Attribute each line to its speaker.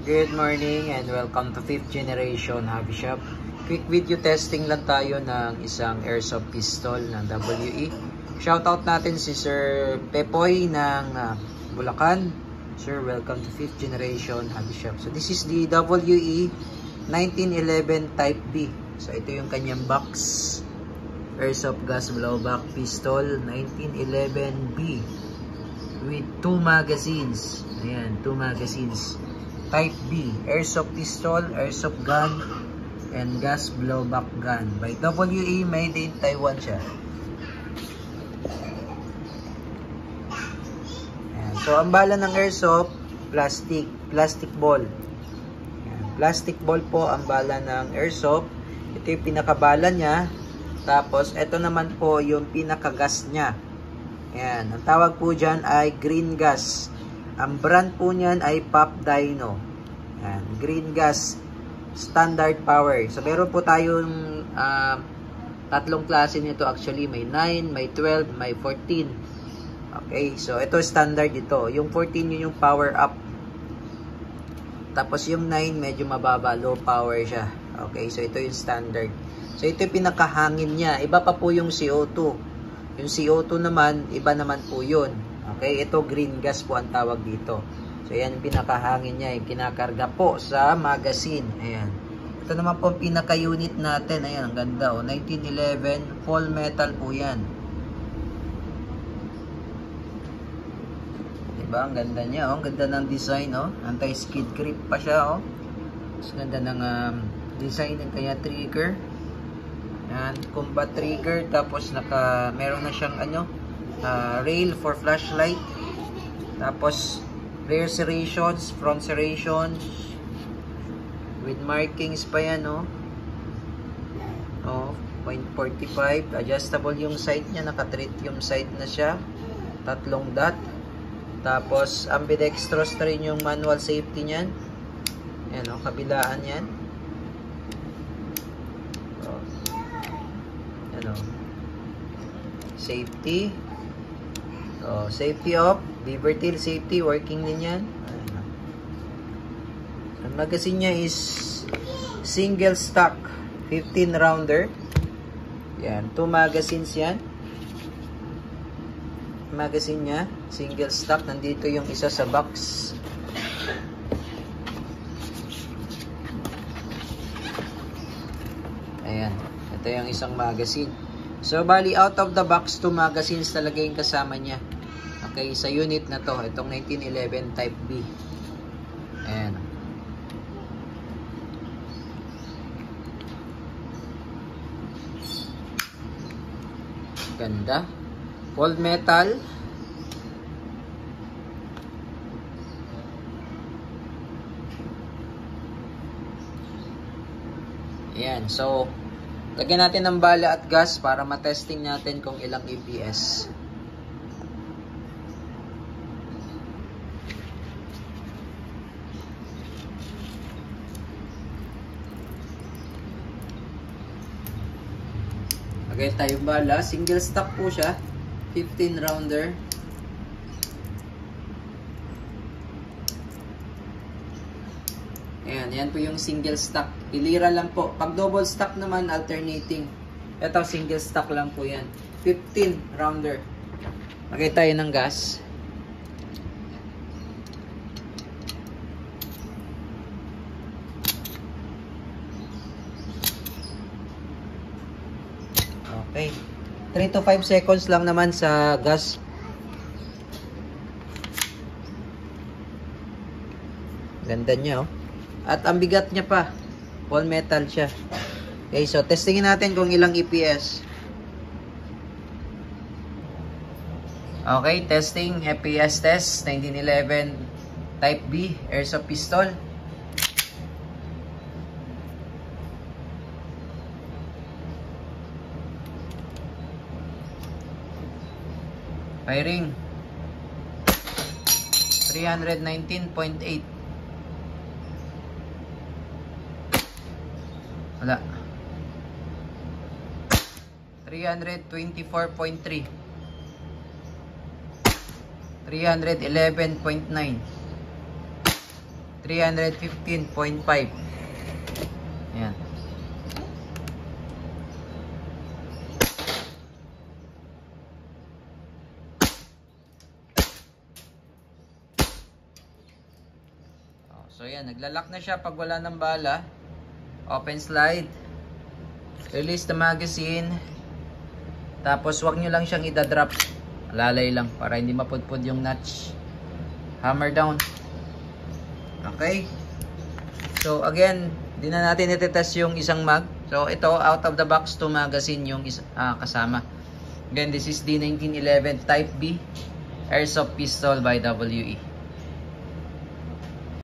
Speaker 1: Good morning and welcome to 5th Generation Hobby Shop. Quick video testing lang tayo ng isang airsoft pistol ng WE. Shoutout natin si Sir Pepoy ng Bulacan. Sir, welcome to 5th Generation Hobby Shop. So this is the WE 1911 Type B. So ito yung kanyang box. Airsoft gas blowback pistol 1911B with 2 magazines. Ayan, 2 magazines. Type B, airsoft pistol, airsoft gun, and gas blowback gun. By WE, made in Taiwan siya. Ayan. So, ang bala ng airsoft, plastic ball. Ayan. Plastic ball po ang bala ng airsoft. Ito yung pinakabala niya. Tapos, ito naman po yung pinakagas niya. Ayan. Ang tawag po dyan ay green gas. Ang brand po niyan ay Pop Dino. Ayan, green gas standard power. So meron po tayong tatlong klase nito actually. May 9, may 12, may 14. Okay, so ito standard ito. Yung 14 yun yung power up. Tapos yung 9 medyo mababa, low power siya. Okay, so ito yung standard. So ito yung pinakahangin niya. Iba pa po yung CO2. Yung CO2 naman, iba naman po yun. Okay, ito green gas po ang tawag dito. So, ayan yung pinakahangin niya, yung kinakarga po sa magazine. Ayan. Ito naman po ang pinaka-unit natin. Ayan, ang ganda. 1911, full metal po yan. Diba? Ang ganda niya. Ang ganda ng design. Anti-skid grip pa siya. Mas ganda ng design ng kanya trigger. Ayan, combat trigger. Tapos, meron na siyang rail for flashlight. Tapos rear serrations, front serrations with markings pa yan, 0.45. Adjustable yung sight niya, naka-tritium sight na siya, 3 dot. Tapos ambidextrous na rin yung manual safety niyan. Ayan, kabilaan yan. Safety. So, safety off, beaver tail safety, working din yan. Ang magazine niya is single stock, 15 rounder. Yan, 2 magazines yan. Magazine niya, single stock. Nandito yung isa sa box. Ayan, ito yung isang magazine. So, bali out of the box, 2 magazines talaga yung kasama niya. Okay, sa unit na to, itong 1911 Type B. Ayan. Ganda. Full metal. Ayan, so lagyan natin ng bala at gas para matesting natin kung ilang EPS. Lagay tayong bala. Single stock po siya. 15 rounder. Ayan, yan po yung single stock. Ilira lang po. Pag double stock naman, alternating. Ito, single stock lang po yan. 15 rounder. Lagay tayo ng gas. Okay. 3 to 5 seconds lang naman sa gas. Ganda niya, At ang bigat niya pa. All metal siya. Okay, so testingin natin kung ilang EPS. Okay, testing. EPS test. 1911 Type B. Airsoft pistol. Firing 319.8. Wala. 324.3. 311.9. 315.5. Ayan. So yan, naglalak na siya pag wala ng bala. Open slide. Release the magazine. Tapos wag nyo lang siyang idadrop. Lalay lang para hindi mapudpud yung notch. Hammer down. Okay. So again, di na natin itetest yung isang mag. So ito, out of the box to magazine yung kasama. Again, this is D1911 Type B Airsoft Pistol by WE.